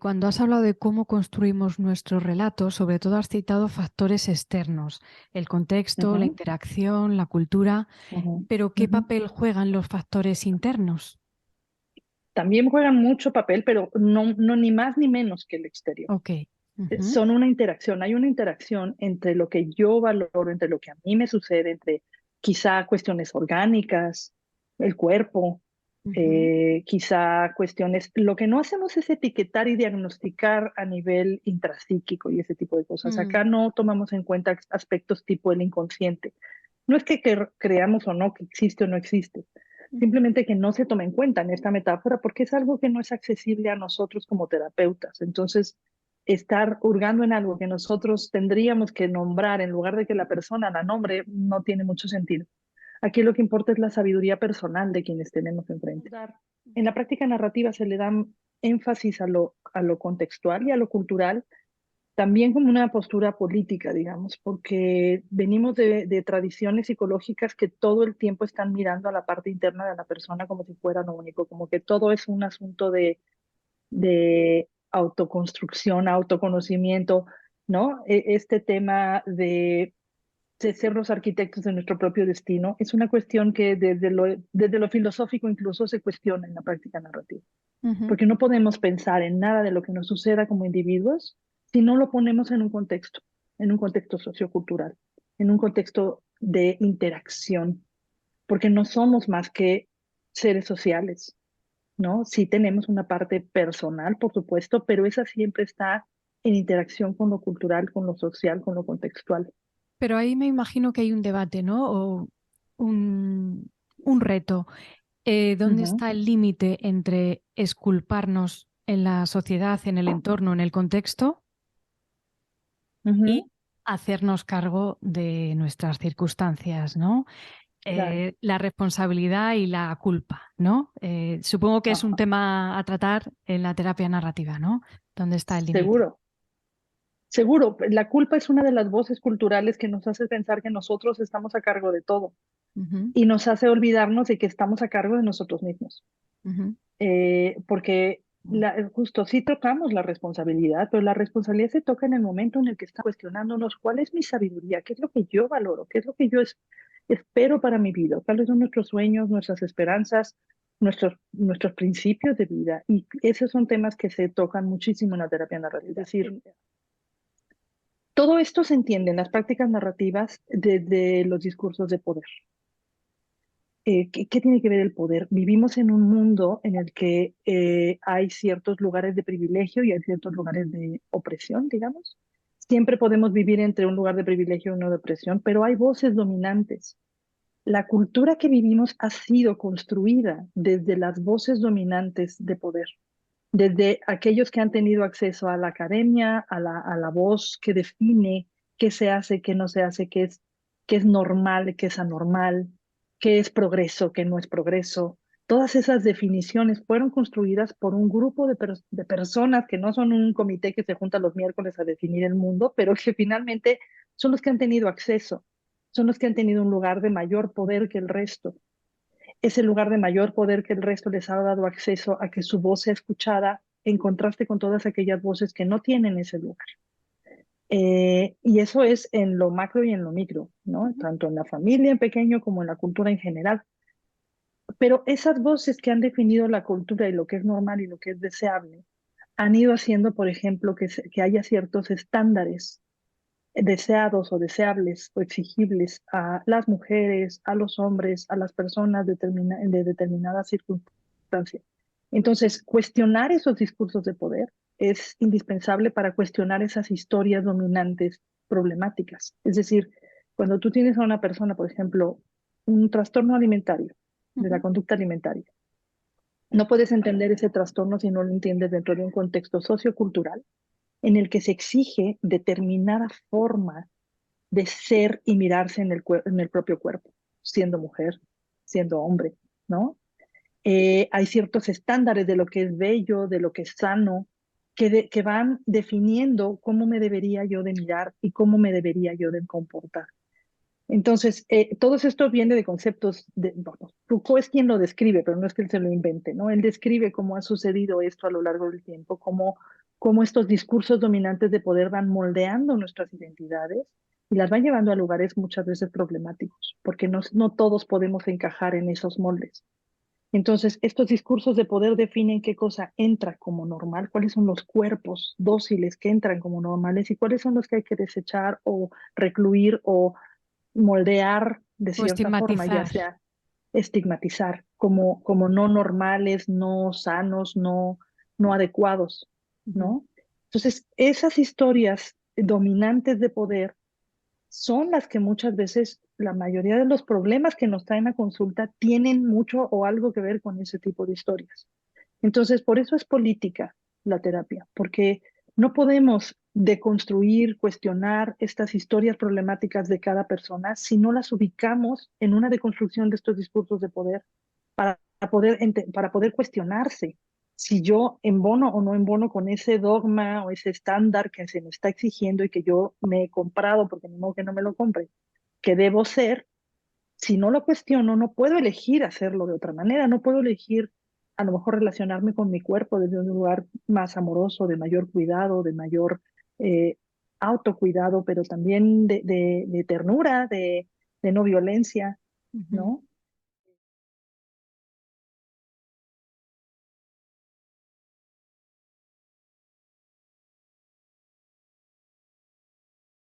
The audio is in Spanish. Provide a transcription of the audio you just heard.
Cuando has hablado de cómo construimos nuestros relatos, sobre todo has citado factores externos, el contexto, la Ujú, interacción, la cultura, ujú, pero ¿qué ujú. papel juegan los factores internos? También juegan mucho papel, pero no ni más ni menos que el exterior. Ok. Ujú, Son una interacción, hay una interacción entre lo que yo valoro, entre lo que a mí me sucede, entre quizá cuestiones orgánicas, el cuerpo, ujú, quizá cuestiones, lo que no hacemos es etiquetar y diagnosticar a nivel intrapsíquico y ese tipo de cosas. mm, Acá no tomamos en cuenta aspectos tipo el inconsciente. No es que creamos o no que existe o no existe, simplemente que no se toma en cuenta en esta metáfora porque es algo que no es accesible a nosotros como terapeutas. Entonces, estar hurgando en algo que nosotros tendríamos que nombrar en lugar de que la persona la nombre no tiene mucho sentido. Aquí lo que importa es la sabiduría personal de quienes tenemos enfrente. En la práctica narrativa se le da énfasis a lo contextual y a lo cultural, también como una postura política, digamos, porque venimos de tradiciones psicológicas que todo el tiempo están mirando a la parte interna de la persona como si fuera lo único, como que todo es un asunto de autoconstrucción, autoconocimiento, ¿no? Este tema de ser los arquitectos de nuestro propio destino es una cuestión que desde lo filosófico incluso se cuestiona en la práctica narrativa, ujú. porque no podemos pensar en nada de lo que nos suceda como individuos si no lo ponemos en un contexto sociocultural, en un contexto de interacción, porque no somos más que seres sociales, ¿no? Sí tenemos una parte personal, por supuesto, pero esa siempre está en interacción con lo cultural, con lo social, con lo contextual. Pero ahí me imagino que hay un debate, ¿no? O un, un reto. ¿Dónde Ujú, está el límite entre esculparnos en la sociedad, en el entorno, en el contexto y ujú, hacernos cargo de nuestras circunstancias, ¿no? claro. La responsabilidad y la culpa, ¿no? Supongo que es un Ajá. tema a tratar en la terapia narrativa, ¿no? ¿Dónde está el límite? Seguro, seguro. La culpa es una de las voces culturales que nos hace pensar que nosotros estamos a cargo de todo Ujú, y nos hace olvidarnos de que estamos a cargo de nosotros mismos. ujú, Porque justo sí tocamos la responsabilidad, pero la responsabilidad se toca en el momento en el que estamos cuestionándonos cuál es mi sabiduría, qué es lo que yo valoro, qué es lo que yo espero para mi vida, cuáles son nuestros sueños, nuestras esperanzas, nuestros principios de vida. Y esos son temas que se tocan muchísimo en la terapia narrativa. Es decir, todo esto se entiende en las prácticas narrativas desde los discursos de poder. ¿Qué tiene que ver el poder? Vivimos en un mundo en el que hay ciertos lugares de privilegio y hay ciertos lugares de opresión, digamos. Siempre podemos vivir entre un lugar de privilegio y uno de opresión, pero hay voces dominantes. La cultura que vivimos ha sido construida desde las voces dominantes de poder, desde aquellos que han tenido acceso a la academia, a la voz que define qué se hace, qué no se hace, qué es normal, qué es anormal, qué es progreso, qué no es progreso. Todas esas definiciones fueron construidas por un grupo de personas que no son un comité que se junta los miércoles a definir el mundo, pero que finalmente son los que han tenido acceso, son los que han tenido un lugar de mayor poder que el resto. Ese lugar de mayor poder que el resto les ha dado acceso a que su voz sea escuchada en contraste con todas aquellas voces que no tienen ese lugar. Y eso es en lo macro y en lo micro, ¿no? ujú. Tanto en la familia en pequeño como en la cultura en general. Pero esas voces que han definido la cultura y lo que es normal y lo que es deseable han ido haciendo, por ejemplo, que haya ciertos estándares deseados o deseables o exigibles a las mujeres, a los hombres, a las personas de determinadas circunstancias. Entonces, cuestionar esos discursos de poder es indispensable para cuestionar esas historias dominantes problemáticas. Es decir, cuando tú tienes a una persona, por ejemplo, un trastorno alimentario, de la Ujú. conducta alimentaria, no puedes entender ese trastorno si no lo entiendes dentro de un contexto sociocultural en el que se exige determinada forma de ser y mirarse en el propio cuerpo, siendo mujer, siendo hombre, ¿no? Hay ciertos estándares de lo que es bello, de lo que es sano, que van definiendo cómo me debería yo de mirar y cómo me debería yo de comportar. Entonces, todo esto viene de conceptos bueno, Foucault es quien lo describe, pero no es que él se lo invente, ¿no? Él describe cómo ha sucedido esto a lo largo del tiempo, cómo estos discursos dominantes de poder van moldeando nuestras identidades y las van llevando a lugares muchas veces problemáticos, porque no todos podemos encajar en esos moldes. Entonces, estos discursos de poder definen qué cosa entra como normal, cuáles son los cuerpos dóciles que entran como normales y cuáles son los que hay que desechar o recluir o moldear de O cierta forma, ya estigmatizar. sea estigmatizar como no normales, no sanos, no adecuados, Ujú. ¿no? Entonces, esas historias dominantes de poder son las que muchas veces la mayoría de los problemas que nos traen a consulta tienen mucho o algo que ver con ese tipo de historias. Entonces, por eso es política la terapia, porque no podemos deconstruir, cuestionar estas historias problemáticas de cada persona si no las ubicamos en una deconstrucción de estos discursos de poder para poder cuestionarse si yo embono o no embono con ese dogma o ese estándar que se me está exigiendo y que yo me he comprado, porque ni modo que no me lo compre, que debo ser. Si no lo cuestiono, no puedo elegir hacerlo de otra manera, no puedo elegir a lo mejor relacionarme con mi cuerpo desde un lugar más amoroso, de mayor cuidado, de mayor eh, autocuidado, pero también de ternura, de no violencia, Ujú. ¿no?